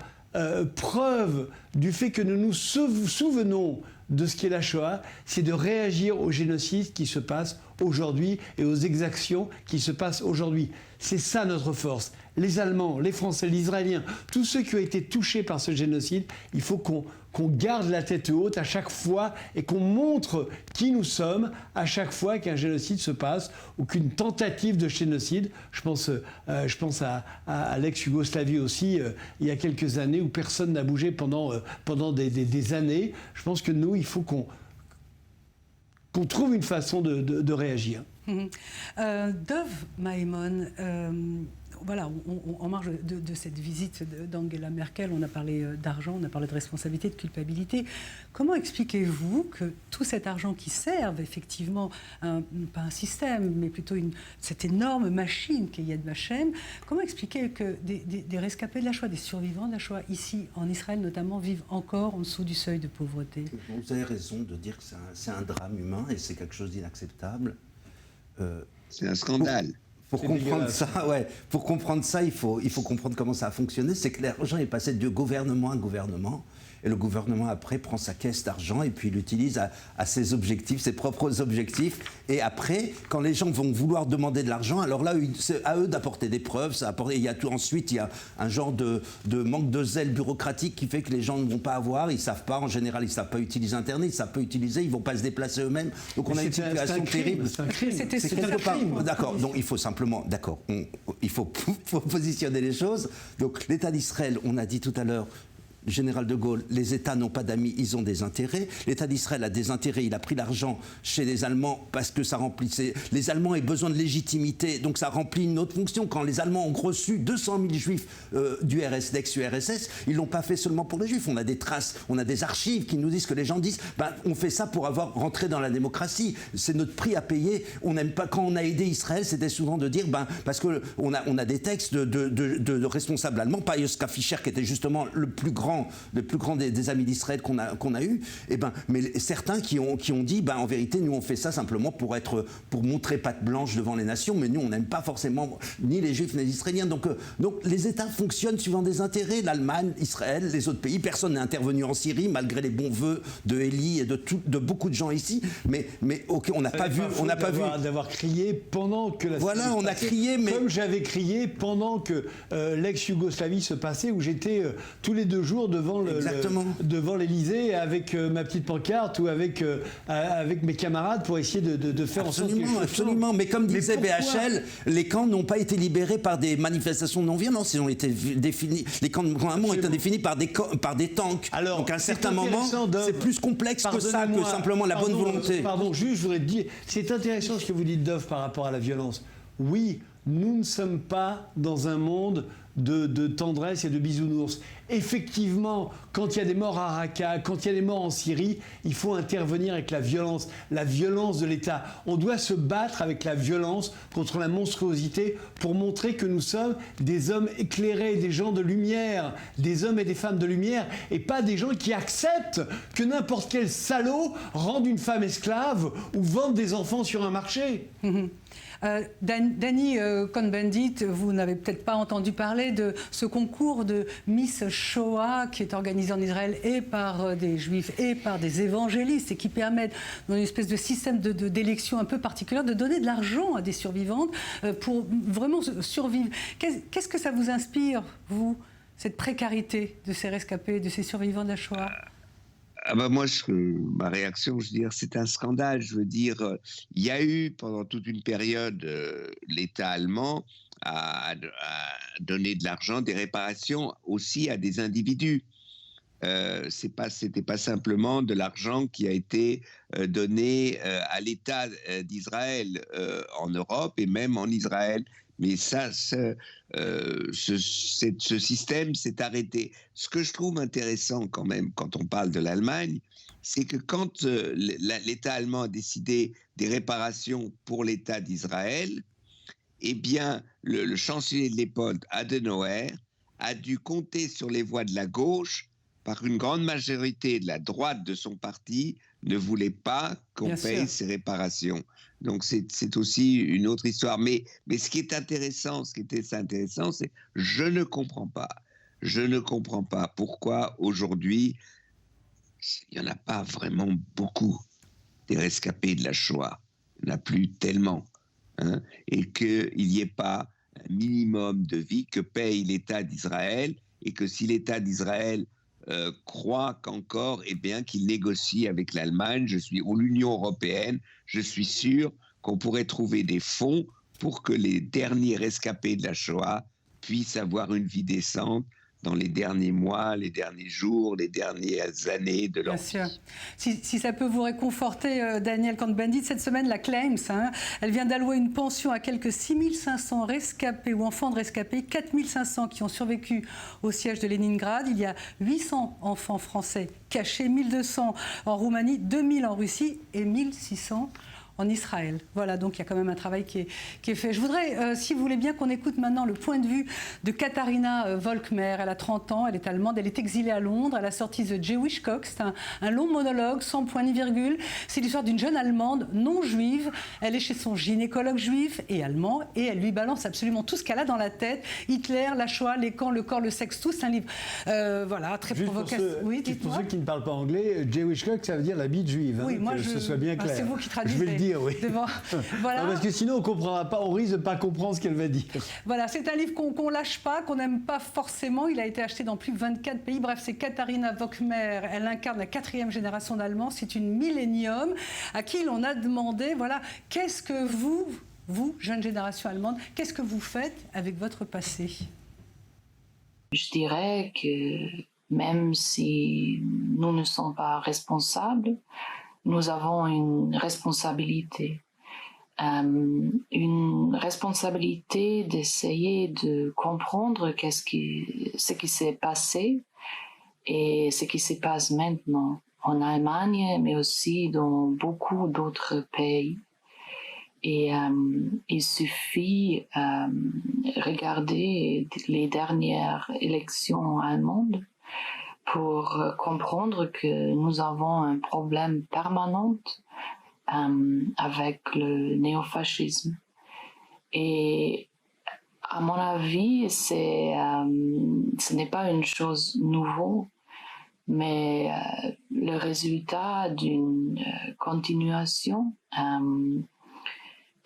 preuve du fait que nous nous souvenons de ce qu'est la Shoah, c'est de réagir au génocide qui se passe aujourd'hui et aux exactions qui se passent aujourd'hui. C'est ça notre force. Les Allemands, les Français, les Israéliens, tous ceux qui ont été touchés par ce génocide, il faut qu'on garde la tête haute à chaque fois et qu'on montre qui nous sommes à chaque fois qu'un génocide se passe ou qu'une tentative de génocide. Je pense à l'ex-Yougoslavie aussi, il y a quelques années où personne n'a bougé pendant des années. Je pense que nous, il faut qu'on trouve une façon de réagir. Dov Maimon, voilà, en marge de cette visite d'Angela Merkel, on a parlé d'argent, on a parlé de responsabilité, de culpabilité. Comment expliquez-vous que tout cet argent qui serve effectivement, pas un système, mais plutôt cette énorme machine qu'est Yad Vashem, comment expliquer que des rescapés de la Shoah, des survivants de la Shoah, ici en Israël notamment, vivent encore en dessous du seuil de pauvreté ? Vous avez raison de dire que c'est un drame humain et c'est quelque chose d'inacceptable. C'est un scandale. Pour comprendre ça, il faut comprendre comment ça a fonctionné. C'est que l'argent est passé de gouvernement à gouvernement. Et le gouvernement, après, prend sa caisse d'argent et puis il l'utilise à ses objectifs, ses propres objectifs. Et après, quand les gens vont vouloir demander de l'argent, alors là, c'est à eux d'apporter des preuves. Ensuite, il y a un genre de manque de zèle bureaucratique qui fait que les gens ne vont pas avoir. Ils ne savent pas, en général, ils ne savent pas utiliser Internet, ils ne savent pas utiliser, ils ne vont pas se déplacer eux-mêmes. Donc on a une situation terrible. C'est un crime. C'est quelque part. D'accord, donc il faut simplement, il faut positionner les choses. Donc l'État d'Israël, on a dit tout à l'heure, le général de Gaulle, les États n'ont pas d'amis, ils ont des intérêts. L'État d'Israël a des intérêts, il a pris l'argent chez les Allemands parce que ça remplissait... Les Allemands ont besoin de légitimité, donc ça remplit une autre fonction. Quand les Allemands ont reçu 200 000 Juifs d'ex-URSS, ils ne l'ont pas fait seulement pour les Juifs. On a des traces, on a des archives qui nous disent que les gens disent on fait ça pour avoir rentré dans la démocratie. C'est notre prix à payer. On n'aime pas... Quand on a aidé Israël, c'était souvent de dire parce qu'on a des textes de responsables allemands, pas Joschka Fischer qui était justement le plus grand des amis d'Israël qu'on a eu, mais certains qui ont dit, en vérité, nous on fait ça simplement pour montrer patte blanche devant les nations, mais nous on n'aime pas forcément ni les Juifs ni les Israéliens. Donc les États fonctionnent suivant des intérêts. L'Allemagne, Israël, les autres pays, personne n'est intervenu en Syrie malgré les bons vœux de Elie et de beaucoup de gens ici. Mais on n'a pas vu, d'avoir crié pendant que la. Voilà, on a crié, mais comme j'avais crié pendant que l'ex-Yougoslavie se passait, où j'étais tous les 2 jours jours devant devant l'Élysée avec ma petite pancarte ou avec mes camarades pour essayer de faire en sorte que les choses Absolument, mais comme disait BHL, les camps n'ont pas été libérés par des manifestations non violentes, ils ont été définis, les camps de camp ont été définis par des tanks. Alors, donc à un certain moment, c'est plus complexe que ça, que simplement la bonne volonté. Pardon, juste, je voudrais te dire, c'est intéressant ce que vous dites, Dov, par rapport à la violence. Oui, nous ne sommes pas dans un monde de tendresse et de bisounours. Effectivement, quand il y a des morts à Raqqa, quand il y a des morts en Syrie, il faut intervenir avec la violence de l'État. On doit se battre avec la violence contre la monstruosité pour montrer que nous sommes des hommes éclairés, des gens de lumière, des hommes et des femmes de lumière, et pas des gens qui acceptent que n'importe quel salaud rende une femme esclave ou vende des enfants sur un marché. Danny Cohn-Bendit, vous n'avez peut-être pas entendu parler de ce concours de Miss Shoah qui est organisé en Israël et par des juifs et par des évangélistes et qui permettent, dans une espèce de système d'élection un peu particulier, de donner de l'argent à des survivantes pour vraiment survivre. Qu'est-ce que ça vous inspire, vous, cette précarité de ces rescapés, de ces survivants de la Shoah ? Moi, ma réaction, je veux dire, c'est un scandale. Je veux dire, il y a eu pendant toute une période, l'État allemand a donné de l'argent, des réparations aussi à des individus. C'était pas simplement de l'argent qui a été donné à l'État d'Israël en Europe et même en Israël. Mais ça, ce système s'est arrêté. Ce que je trouve intéressant quand même, quand on parle de l'Allemagne, c'est que quand l'État allemand a décidé des réparations pour l'État d'Israël, eh bien, le chancelier de l'époque, Adenauer, a dû compter sur les voix de la gauche, par une grande majorité de la droite de son parti, ne voulait pas qu'on paye ces réparations. Donc c'est aussi une autre histoire. Mais ce qui est intéressant, c'est je ne comprends pas pourquoi aujourd'hui il n'y en a pas vraiment beaucoup des rescapés de la Shoah. Il n'y en a plus tellement. Hein, et qu'il n'y ait pas un minimum de vie que paye l'État d'Israël et que si l'État d'Israël croit qu'encore, eh bien, qu'il négocie avec l'Allemagne, ou l'Union européenne, je suis sûr qu'on pourrait trouver des fonds pour que les derniers rescapés de la Shoah puissent avoir une vie décente dans les derniers mois, les derniers jours, les dernières années de leur vie. Bien sûr. Si ça peut vous réconforter, Daniel Cohn-Bendit, cette semaine, la Claims, elle vient d'allouer une pension à quelques 6500 rescapés ou enfants de rescapés, 4500 qui ont survécu au siège de Leningrad. Il y a 800 enfants français cachés, 1200 en Roumanie, 2000 en Russie et 1600 en Israël. Voilà, donc il y a quand même un travail qui est fait. Je voudrais, si vous voulez bien, qu'on écoute maintenant le point de vue de Katharina Volkmer. Elle a 30 ans, elle est allemande, elle est exilée à Londres, elle a sorti The Jewish Cock, c'est un long monologue, sans point ni virgule. C'est l'histoire d'une jeune Allemande non juive. Elle est chez son gynécologue juif et allemand et elle lui balance absolument tout ce qu'elle a dans la tête. Hitler, la Shoah, les camps, le corps, le sexe, tout. C'est un livre, voilà, très provocateur. Oui, pour ceux qui ne parlent pas anglais, Jewish Cock, ça veut dire la bite juive. Oui, que ce soit bien clair. C'est vous qui traduisez. Je vais le dire. Oui. Voilà. Non, parce que sinon on comprendra pas, on risque de ne pas comprendre ce qu'elle va dire. Voilà, c'est un livre qu'on lâche pas, qu'on n'aime pas forcément. Il a été acheté dans plus de 24 pays. Bref, c'est Katharina Volkmer. Elle incarne la 4e génération d'Allemands. C'est une millénium à qui l'on a demandé, voilà, qu'est-ce que vous, jeune génération allemande, qu'est-ce que vous faites avec votre passé ? Je dirais que même si nous ne sommes pas responsables, nous avons une responsabilité d'essayer de comprendre ce qui s'est passé et ce qui se passe maintenant en Allemagne, mais aussi dans beaucoup d'autres pays. Et il suffit regarder les dernières élections allemandes pour comprendre que nous avons un problème permanent avec le néofascisme. Et à mon avis, ce n'est pas une chose nouvelle, mais le résultat d'une continuation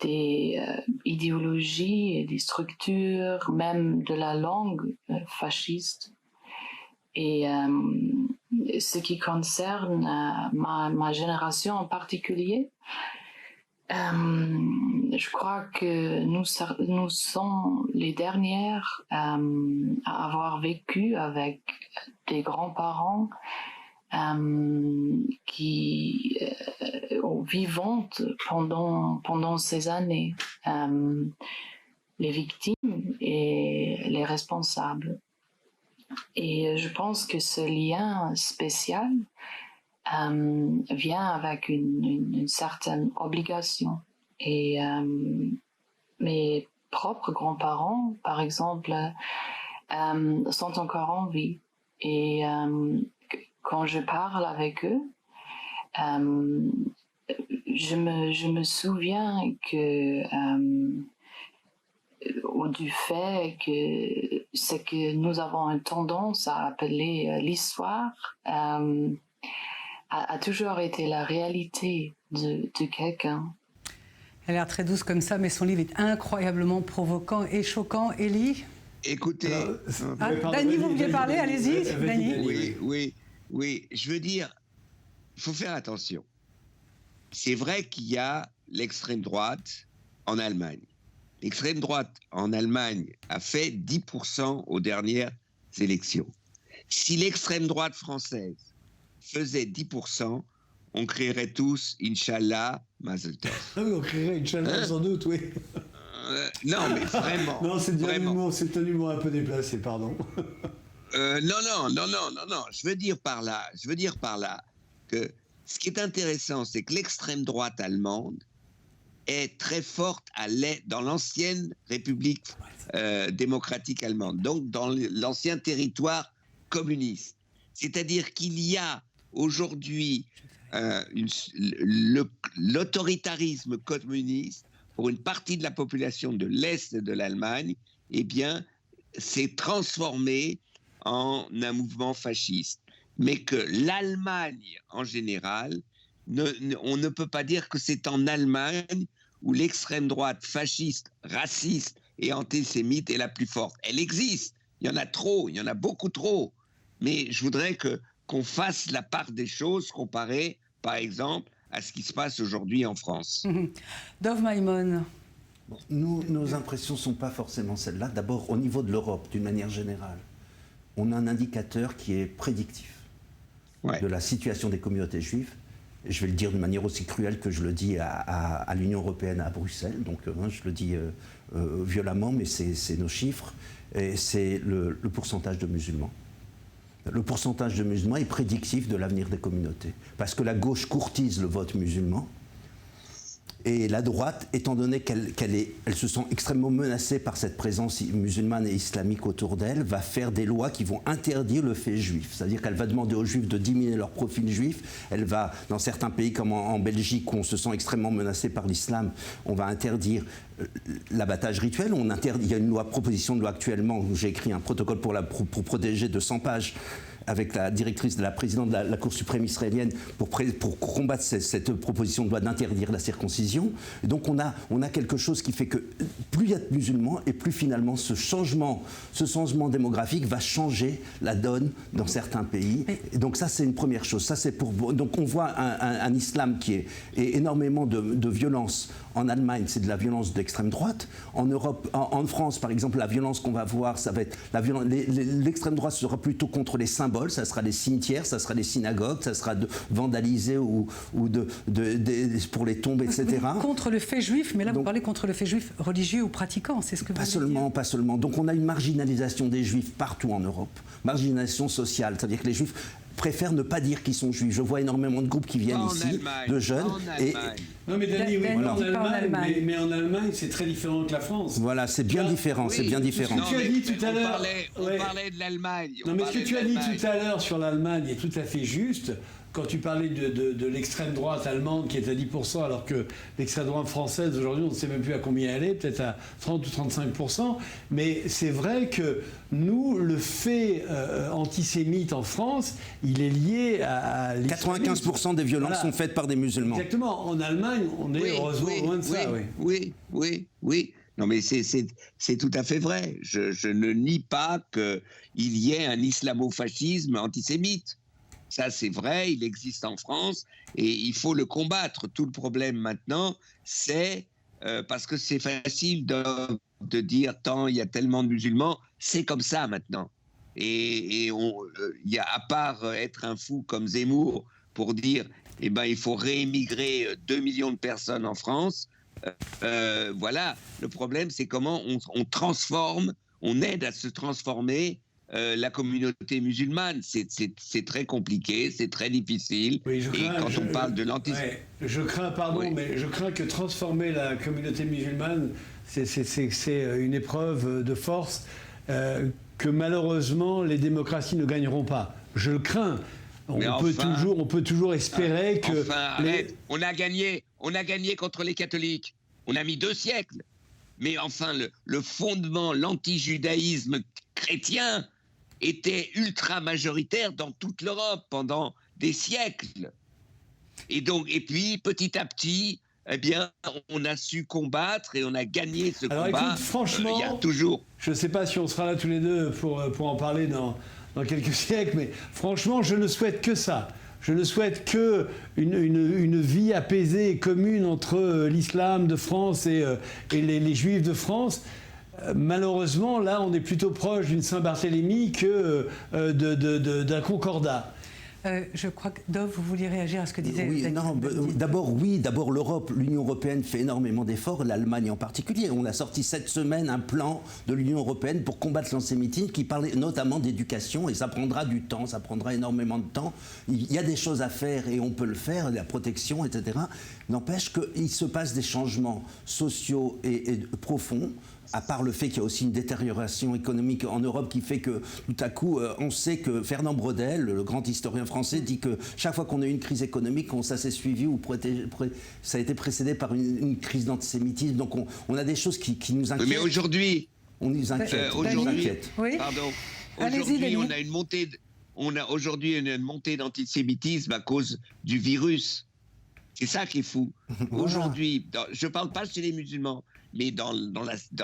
des idéologies et des structures, même de la langue fasciste. Et ce qui concerne ma génération en particulier, je crois que nous sommes les dernières à avoir vécu avec des grands-parents qui vivantes pendant ces années, les victimes et les responsables. Et je pense que ce lien spécial vient avec une certaine obligation. Et mes propres grands-parents, par exemple, sont encore en vie. Et quand je parle avec eux, je me souviens du fait que ce que nous avons une tendance à appeler l'histoire a toujours été la réalité de quelqu'un. Elle a l'air très douce comme ça, mais son livre est incroyablement provoquant et choquant. Élie ? Écoutez... Dany, vous vouliez parler ? Allez-y, Dany. Oui, je veux dire, il faut faire attention. C'est vrai qu'il y a l'extrême droite en Allemagne. L'extrême droite en Allemagne a fait 10% aux dernières élections. Si l'extrême droite française faisait 10%, on crierait tous Inch'Allah, Mazel Tov. Ah oui, on crierait Inch'Allah sans doute, oui. Non, mais vraiment. Non, c'est un humour un peu déplacé, pardon. Non. Je veux dire par là que ce qui est intéressant, c'est que l'extrême droite allemande est très forte dans l'ancienne République démocratique allemande, donc dans l'ancien territoire communiste. C'est-à-dire qu'il y a aujourd'hui l'autoritarisme communiste pour une partie de la population de l'Est de l'Allemagne, eh bien, s'est transformé en un mouvement fasciste. Mais que l'Allemagne, en général, on ne peut pas dire que c'est en Allemagne où l'extrême droite fasciste, raciste et antisémite est la plus forte. Elle existe, il y en a trop, il y en a beaucoup trop. Mais je voudrais qu'on fasse la part des choses comparée, par exemple, à ce qui se passe aujourd'hui en France. Dov Maïmon. Nos impressions ne sont pas forcément celles-là. D'abord, au niveau de l'Europe, d'une manière générale, on a un indicateur qui est prédictif de la situation des communautés juives. Je vais le dire d'une manière aussi cruelle que je le dis à l'Union européenne, à Bruxelles. Donc, je le dis violemment, mais c'est nos chiffres. Et c'est le pourcentage de musulmans. Le pourcentage de musulmans est prédictif de l'avenir des communautés. Parce que la gauche courtise le vote musulman. Et la droite, étant donné qu'elle se sent extrêmement menacée par cette présence musulmane et islamique autour d'elle, va faire des lois qui vont interdire le fait juif. C'est-à-dire qu'elle va demander aux juifs de diminuer leur profil juif. Elle va, dans certains pays comme en Belgique, où on se sent extrêmement menacé par l'islam, on va interdire l'abattage rituel. Il y a une proposition de loi actuellement, où j'ai écrit un protocole pour protéger de 100 pages avec la directrice, la présidente de la Cour suprême israélienne pour combattre cette proposition de loi d'interdire la circoncision. Et donc on a quelque chose qui fait que plus il y a de musulmans et plus finalement ce changement démographique va changer la donne dans certains pays. Et donc ça c'est une première chose. Donc on voit un islam qui est énormément de violence. En Allemagne, c'est de la violence d'extrême droite. En Europe, en France, par exemple, la violence qu'on va voir, ça va être l'extrême droite sera plutôt contre les symboles. Ça sera les cimetières, ça sera les synagogues, ça sera de vandaliser ou pour les tombes, etc. Oui, contre le fait juif, mais là vous parlez contre le fait juif religieux ou pratiquant, c'est ce que vous voulez dire ? Pas seulement. Donc on a une marginalisation des juifs partout en Europe. Marginalisation sociale, c'est-à-dire que les juifs préfèrent ne pas dire qu'ils sont juifs. Je vois énormément de groupes qui viennent ici, de jeunes. Non mais Dany, oui, mais en Allemagne, c'est très différent que la France. Voilà, c'est bien différent, c'est bien différent. Ce que tu as dit tout à l'heure... On parlait de l'Allemagne. Non mais ce que tu as dit tout à l'heure sur l'Allemagne est tout à fait juste. Quand tu parlais de l'extrême droite allemande qui est à 10%, alors que l'extrême droite française, aujourd'hui, on ne sait même plus à combien elle est, peut-être à 30 ou 35%. Mais c'est vrai que nous, le fait antisémite en France, il est lié à 95% des violences sont faites par des musulmans. Exactement. En Allemagne, on est heureusement loin de ça. Oui. Non, mais c'est tout à fait vrai. Je ne nie pas qu'il y ait un islamo-fascisme antisémite. Ça, c'est vrai, il existe en France et il faut le combattre. Tout le problème maintenant, c'est parce que c'est facile de dire tant il y a tellement de musulmans, c'est comme ça maintenant. Et il y a, à part être un fou comme Zemmour pour dire eh ben, il faut réémigrer 2 millions de personnes en France. Voilà, le problème, c'est comment on transforme, on aide à se transformer la communauté musulmane. C'est très compliqué, c'est très difficile. Oui, et quand on parle de l'antisémitisme... Ouais, je crains, pardon, oui. Mais je crains que transformer la communauté musulmane, c'est une épreuve de force que malheureusement les démocraties ne gagneront pas. Je le crains. On peut toujours espérer que... Enfin, arrête. On a gagné contre les catholiques. On a mis 2 siècles. Mais enfin, le fondement, l'anti-judaïsme chrétien était ultra majoritaire dans toute l'Europe pendant des siècles. Et puis, petit à petit, eh bien, on a su combattre et on a gagné ce combat. Écoute, franchement, il y a toujours... Je ne sais pas si on sera là tous les deux pour en parler dans quelques siècles, mais franchement, je ne souhaite que ça. Je ne souhaite qu'une vie apaisée et commune entre l'islam de France et les juifs de France. Malheureusement, là, on est plutôt proche d'une Saint-Barthélemy que d'un concordat. Je crois que, Dov, vous vouliez réagir à ce que disait... D'abord l'Europe, l'Union européenne fait énormément d'efforts, l'Allemagne en particulier. On a sorti cette semaine un plan de l'Union européenne pour combattre l'antisémitisme qui parlait notamment d'éducation, et ça prendra du temps, ça prendra énormément de temps. Il y a des choses à faire et on peut le faire, la protection, etc. N'empêche qu'il se passe des changements sociaux et profonds, à part le fait qu'il y a aussi une détérioration économique en Europe qui fait que tout à coup, on sait que Fernand Braudel, le grand historien français, dit que chaque fois qu'on a eu une crise économique, ça s'est suivi ou ça a été précédé par une crise d'antisémitisme. Donc on a des choses qui nous inquiètent. Mais aujourd'hui... On nous inquiète. Oui. Pardon. Aujourd'hui, on a une montée... Aujourd'hui une montée d'antisémitisme à cause du virus. C'est ça qui est fou. Voilà. Aujourd'hui, je ne parle pas chez les musulmans, mais dans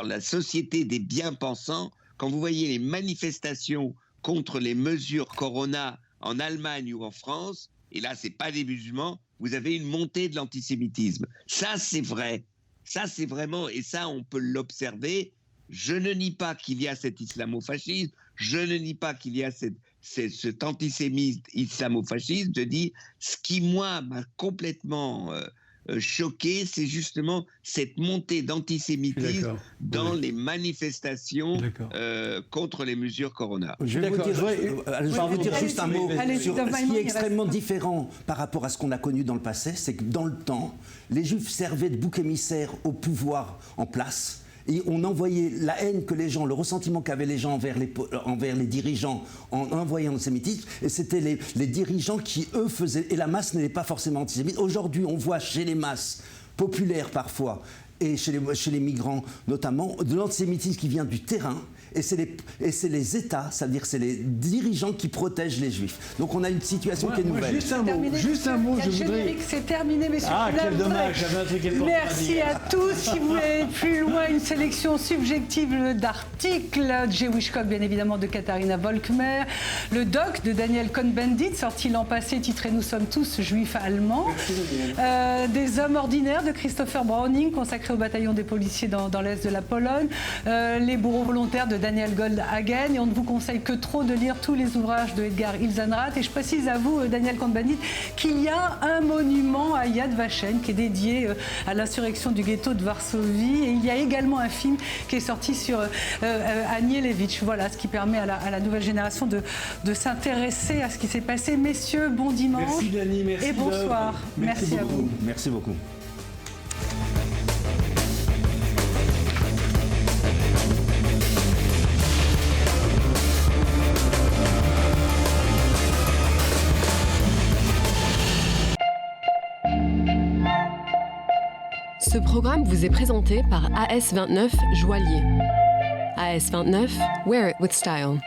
la société des bien-pensants, quand vous voyez les manifestations contre les mesures Corona en Allemagne ou en France, et là, ce n'est pas des musulmans, vous avez une montée de l'antisémitisme. Ça, c'est vrai. Ça, c'est vraiment... Et ça, on peut l'observer. Je ne nie pas qu'il y a cet islamo-fascisme. Je ne nie pas qu'il y a cet antisémitisme islamo-fascisme. Je dis, ce qui, moi, m'a complètement choqué, c'est justement cette montée d'antisémitisme dans les manifestations contre les mesures Corona. Je vais vous dire juste un mot sur ce qui est extrêmement différent par rapport à ce qu'on a connu dans le passé, c'est que dans le temps, les Juifs servaient de bouc émissaire au pouvoir en place. Et on envoyait la haine que les gens, le ressentiment qu'avaient les gens envers les dirigeants en envoyant l'antisémitisme. Et c'était les dirigeants qui, eux, faisaient... Et la masse n'était pas forcément antisémite. Aujourd'hui, on voit chez les masses populaires parfois, et chez les migrants notamment, de l'antisémitisme qui vient du terrain. Et c'est les États, c'est-à-dire c'est les dirigeants qui protègent les Juifs. Donc on a une situation qui est nouvelle. Juste un mot, je voudrais... C'est terminé, messieurs. Ah, quel dommage, j'avais un truc important. Merci à tous. Si vous voulez aller plus loin, une sélection subjective d'articles. Jewish Cop, bien évidemment, de Katharina Volkmer. Le doc de Daniel Cohn-Bendit, sorti l'an passé, titré « Nous sommes tous juifs allemands ». Des hommes ordinaires de Christopher Browning, consacré au bataillon des policiers dans l'est de la Pologne. Les bourreaux volontaires de Daniel Goldhagen, et on ne vous conseille que trop de lire tous les ouvrages de Edgar Ilsenrath. Et je précise à vous, Daniel Cohn-Bendit, qu'il y a un monument à Yad Vashem qui est dédié à l'insurrection du ghetto de Varsovie, et il y a également un film qui est sorti sur Anielewicz. Voilà, ce qui permet à la nouvelle génération de s'intéresser à ce qui s'est passé. Messieurs, bon dimanche. Merci Dani, merci et bonsoir. Merci à vous. Merci beaucoup. Ce programme vous est présenté par AS29 Joaillier. AS29, wear it with style.